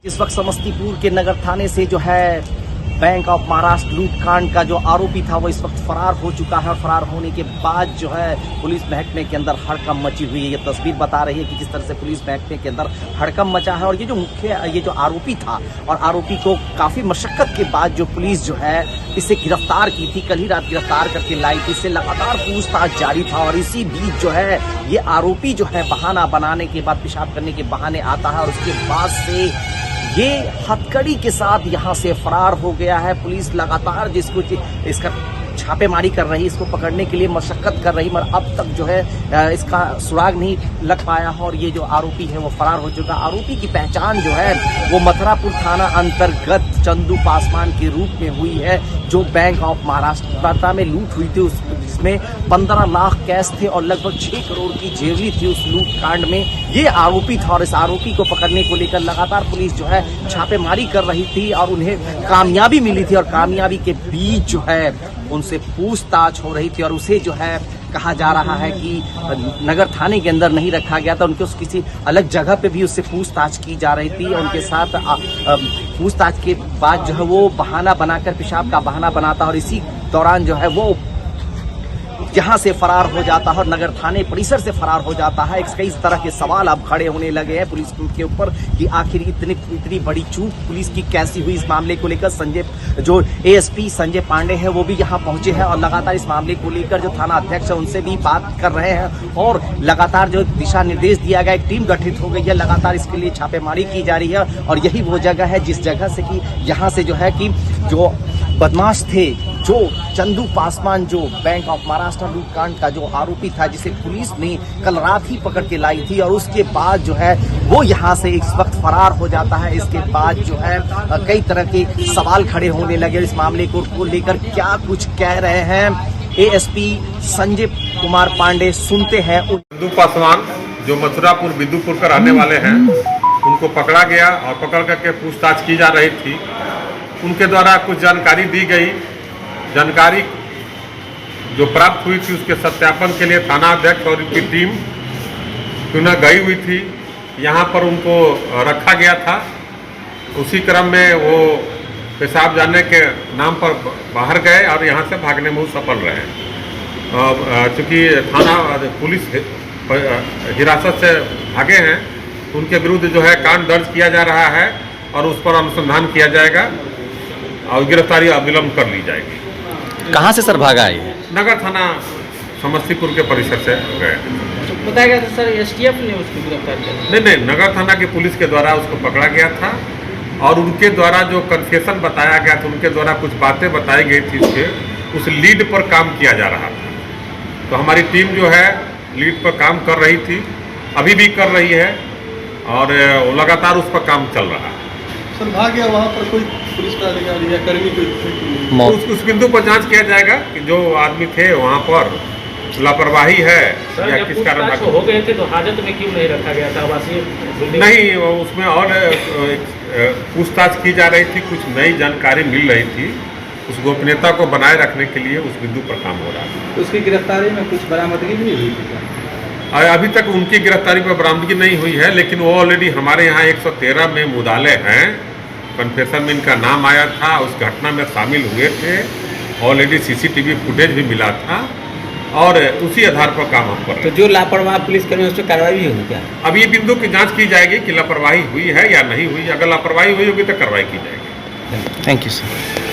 इस वक्त समस्तीपुर के नगर थाने से जो है बैंक ऑफ महाराष्ट्र लूटकांड का जो आरोपी था वो इस वक्त फरार हो चुका है और फरार होने के बाद जो है पुलिस महकमे के अंदर हड़कंप मची हुई है। ये तस्वीर बता रही है कि किस तरह से पुलिस महकमे के अंदर हड़कंप मचा है। और ये जो आरोपी था और आरोपी को काफी मशक्कत के बाद जो पुलिस जो है इसे गिरफ्तार की थी, कल ही रात गिरफ्तार करके लाई थी। इससे लगातार पूछताछ जारी था और इसी बीच जो है ये आरोपी जो है बहाना बनाने के बाद, पेशाब करने के बहाने आता है और उसके बाद से ये हथकड़ी के साथ यहाँ से फरार हो गया है। पुलिस लगातार इसका छापेमारी कर रही, इसको पकड़ने के लिए मशक्कत कर रही, मगर अब तक जो है इसका सुराग नहीं लग पाया है और ये जो आरोपी है वो फरार हो चुका। आरोपी की पहचान जो है वो मथुरापुर थाना अंतर्गत चंदू पासवान के रूप में हुई है, जो बैंक ऑफ महाराष्ट्र में लूट हुई थी, जिसमें 15 लाख कैश थे और लगभग 6 करोड़ की जेवरी थी। उस लूट कांड में ये आरोपी था और इस आरोपी को पकड़ने को लेकर लगातार पुलिस जो है छापेमारी कर रही थी और उन्हें कामयाबी मिली थी और कामयाबी के बीच जो है उनसे पूछताछ हो रही थी और उसे जो है कहा जा रहा है कि नगर थाने के अंदर नहीं रखा गया था, उनके किसी अलग जगह पे भी उससे पूछताछ की जा रही थी। उनके साथ पूछताछ के बाद जो है वो बहाना बनाकर, पेशाब का बहाना बनाता और इसी दौरान जो है वो यहाँ से फरार हो जाता है और नगर थाने परिसर से फरार हो जाता है। कई तरह के सवाल अब खड़े होने लगे हैं पुलिस के ऊपर कि आखिर इतनी बड़ी चूक पुलिस की कैसी हुई। इस मामले को लेकर जो एएसपी संजय पांडे हैं वो भी यहाँ पहुंचे हैं और लगातार इस मामले को लेकर जो थाना अध्यक्ष है उनसे भी बात कर रहे हैं और लगातार जो दिशा निर्देश दिया गया, एक टीम गठित हो गई है, लगातार इसके लिए छापेमारी की जा रही है। और यही वो जगह है जिस जगह से कि यहाँ से जो है कि जो बदमाश थे, जो चंदू पासवान, जो बैंक ऑफ महाराष्ट्र लूटकांड का जो आरोपी था, जिसे पुलिस ने कल रात ही पकड़ के लाई थी और उसके बाद जो है वो यहाँ से इस वक्त फरार हो जाता है। इसके बाद जो है कई तरह के सवाल खड़े होने लगे इस मामले को लेकर। क्या कुछ कह रहे हैं एएसपी संजय कुमार पांडे, सुनते हैं। चंदू पासवान जो मथुरापुर बिदुपुर का रहने वाले हैं, उनको पकड़ा गया और पकड़ करके पूछताछ की जा रही थी। उनके द्वारा कुछ जानकारी दी गई। जानकारी जो प्राप्त हुई थी उसके सत्यापन के लिए थाना अध्यक्ष और उनकी टीम पुनः गई हुई थी। यहाँ पर उनको रखा गया था। उसी क्रम में वो पेशाब जाने के नाम पर बाहर गए और यहाँ से भागने में वो सफल रहे। चूँकि थाना पुलिस हिरासत से भागे हैं, उनके विरुद्ध जो है कांड दर्ज किया जा रहा है और उस पर अनुसंधान किया जाएगा और गिरफ्तारी अविलंब कर ली जाएगी। कहाँ से सर भागा है? नगर थाना समस्तीपुर के परिसर से गए। बताया गया था सर एसटीएफ ने उसको गिरफ्तार किया? नहीं, नगर थाना की पुलिस के द्वारा उसको पकड़ा गया था और उनके द्वारा जो कन्फेशन बताया गया था, उनके द्वारा कुछ बातें बताई गई थी, उस लीड पर काम किया जा रहा था। तो हमारी टीम जो है लीड पर काम कर रही थी, अभी भी कर रही है और लगातार उस पर काम चल रहा है। सर भाग गया, वहाँ पर कोई पुलिस का अधिकारी या कर्मी कोई उस बिंदु पर जांच किया जाएगा कि जो आदमी थे वहाँ पर लापरवाही है या किस कारण हो गए थे, तो हाजत में क्यों नहीं रखा गया था? आवासीय नहीं, उसमें और पूछताछ की जा रही थी, कुछ नई जानकारी मिल रही थी। उस गोपनीयता को बनाए रखने के लिए उस बिंदु पर काम हो रहा है। उसकी गिरफ्तारी में कुछ बरामदगी भी हुई थी? अभी तक उनकी गिरफ्तारी पर बरामदगी नहीं हुई है, लेकिन वो ऑलरेडी हमारे यहाँ 113 में मुदाले हैं। कन्फेशन में इनका नाम आया था, उस घटना में शामिल हुए थे। ऑलरेडी सीसीटीवी फुटेज भी मिला था और उसी आधार पर काम हम कर रहे हैं। तो जो लापरवाह पुलिसकर्मी उस पर कार्रवाई भी होगी क्या? अब ये बिंदु की जांच की जाएगी कि लापरवाही हुई है या नहीं हुई। अगर लापरवाही हुई होगी तो कार्रवाई की जाएगी। Thank you sir.